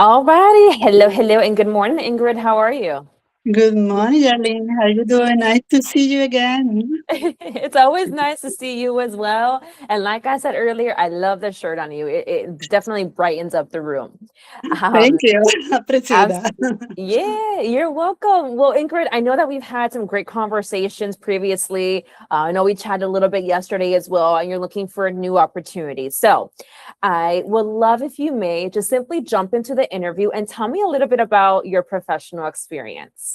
All righty. Hello, hello, and good morning, Ingrid. How are you? Good morning, Arlene. How you doing? Nice to see you again. It's always nice to see you as well. And like I said earlier, I love the shirt on you. It definitely brightens up the room. Thank Um, you. Appreciate that. Absolutely. Yeah, you're welcome. Well, Ingrid, I know that we've had some great conversations previously. I know we chatted a little bit yesterday as well, and you're looking for a new opportunity. So I would love if you may just simply jump into the interview and tell me a little bit about your professional experience.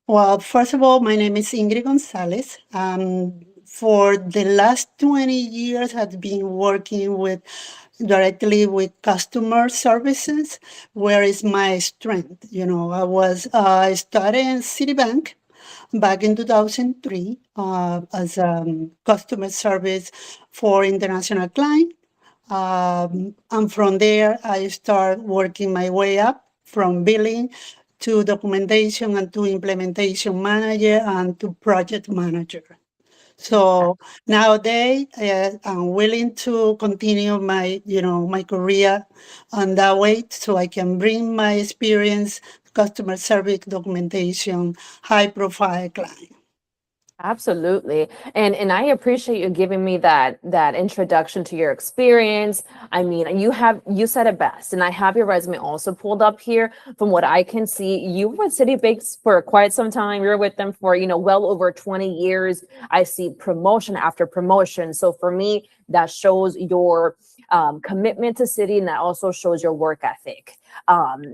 Well, first of all, my name is Ingrid Gonzalez. For the last 20 years, I've been working with directly with customer services, where is my strength. I started in Citibank back in 2003 as customer service for international client. And from there, I start working my way up from billing to documentation and to implementation manager and to project manager. So nowadays, I'm willing to continue my career on that way, so I can bring my experience, customer service documentation, high profile client. Absolutely. And I appreciate you giving me that introduction to your experience. I mean, you said it best. And I have your resume also pulled up here. From what I can see, you were with Citibank for quite some time. You're with them for, well over 20 years. I see promotion after promotion. So for me, that shows your commitment to City, and that also shows your work ethic.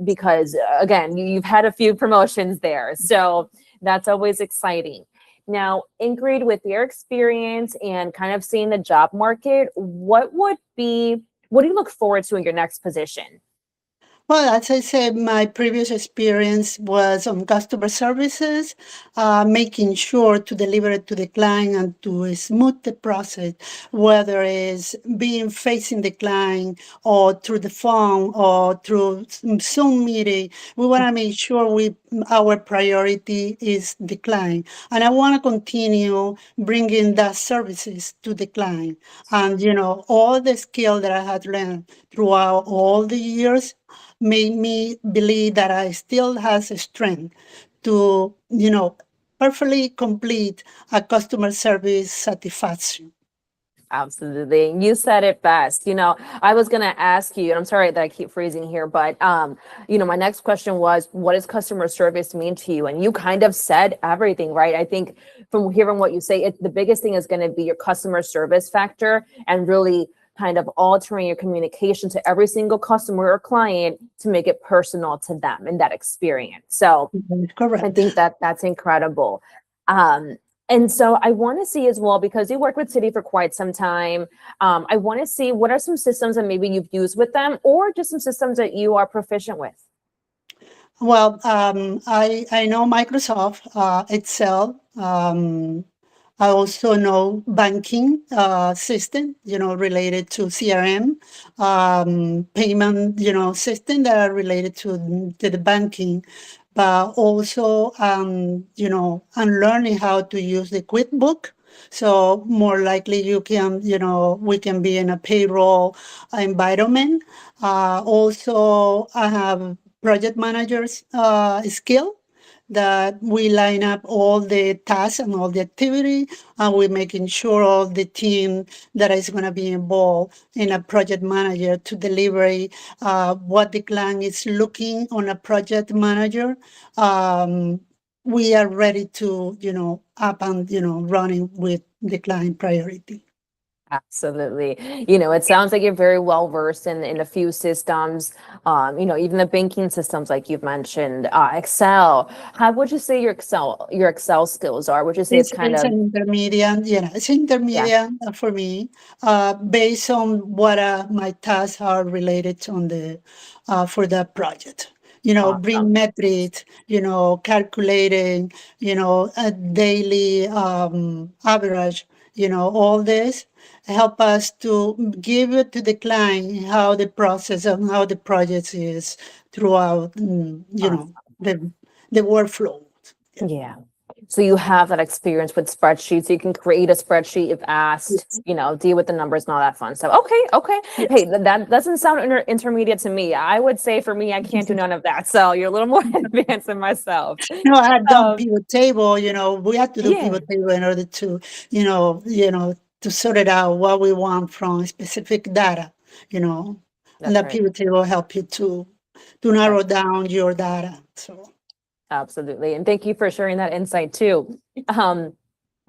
Because again, you've had a few promotions there. So that's always exciting. Now, Ingrid, with your experience and kind of seeing the job market, what do you look forward to in your next position? Well, as I said, my previous experience was on customer services, making sure to deliver it to the client and to smooth the process, whether it's being facing the client or through the phone or through Zoom meeting. We want to make sure our priority is the client. And I want to continue bringing that services to the client. And, all the skill that I had learned throughout all the years made me believe that I still has a strength to, perfectly complete a customer service satisfaction. Absolutely. You said it best. I was going to ask you, and I'm sorry that I keep freezing here, but my next question was, what does customer service mean to you? And you kind of said everything, right? I think from hearing what you say, the biggest thing is going to be your customer service factor and really kind of altering your communication to every single customer or client to make it personal to them and that experience. So I Correct. think that's incredible. Um, and so I want to see as well, because you worked with City for quite some time. I want to see what are some systems that maybe you've used with them, or just some systems that you are proficient with. Well, I know Microsoft, Excel. I also know banking system, related to CRM, payment, system that are related to the banking. But also, I'm learning how to use the QuickBook. So more likely we can be in a payroll environment. Also, I have project managers skill that we line up all the tasks and all the activity, and we're making sure all the team that is going to be involved in a project manager to deliver what the client is looking on a project manager. um, we are ready to up and running with the client priority. Absolutely. It sounds like you're very well versed in a few systems, even the banking systems like you've mentioned, Excel. How would you say your Excel skills are? Would you say it's kind It's of, an intermediate, it's yeah, intermediate for me, based on what my tasks are related on the for that project. Bring awesome. metrics, calculating, a daily average, all this help us to give it to the client how the process and how the project is throughout, Awesome. the workflow. Yeah. So you have that experience with spreadsheets. So you can create a spreadsheet if asked, Yes. deal with the numbers and all that fun stuff. Okay, okay. Yes. Hey, that doesn't sound intermediate to me. I would say for me, I can't do none of that. So you're a little more advanced than myself. No, I had done Um, pivot table, we had to do yeah, pivot table in order to, to sort it out what we want from specific data, you know, and that's that right. pivot table help you to narrow down your data. So Absolutely. And thank you for sharing that insight too. Um,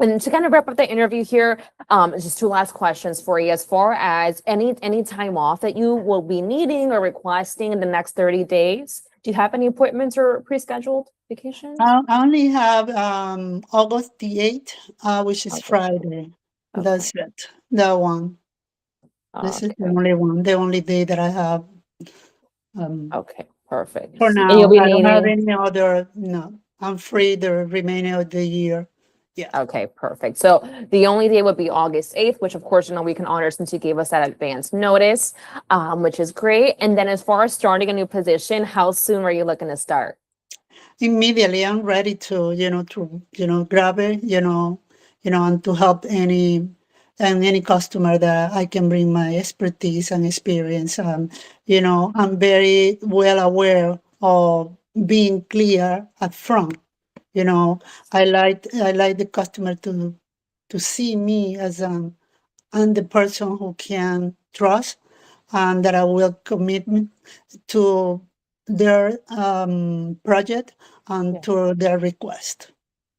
and to kind of wrap up the interview here, just two last questions for you. As far as any time off that you will be needing or requesting in the next 30 days, do you have any appointments or pre-scheduled vacations? I only have August the 8th, which is August. Friday. Okay. That's it. That one. This is the Okay. only one, the only day that I have Okay. Perfect. for And you'll now. be I don't have needing. any other, no. I'm free the remaining of the year. Yeah. Okay, perfect. So the only day would be August 8th, which of course, we can honor since you gave us that advance notice, which is great. And then as far as starting a new position, how soon are you looking to start? Immediately I'm ready to, grab it, and to help any customer that I can bring my expertise and experience. I'm very well aware of being clear up front. You know, I like the customer to see me as I'm the person who can trust and that I will commit to their project and to their request.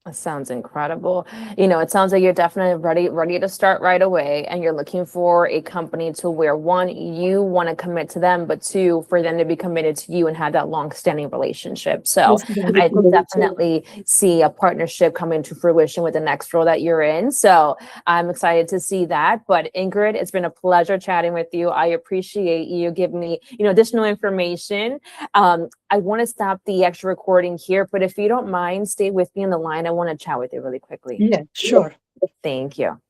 That sounds incredible. It sounds like you're definitely ready to start right away, and you're looking for a company to where one, you want to commit to them, but two, for them to be committed to you and have that long-standing relationship. So Yes, that is I could very true. definitely see a partnership coming to fruition with the next role that you're in. So I'm excited to see that. But Ingrid, it's been a pleasure chatting with you. I appreciate you giving me, additional information. I want to stop the extra recording here, but if you don't mind, stay with me on the line. I want to chat with you really quickly. Yeah, sure. Thank you.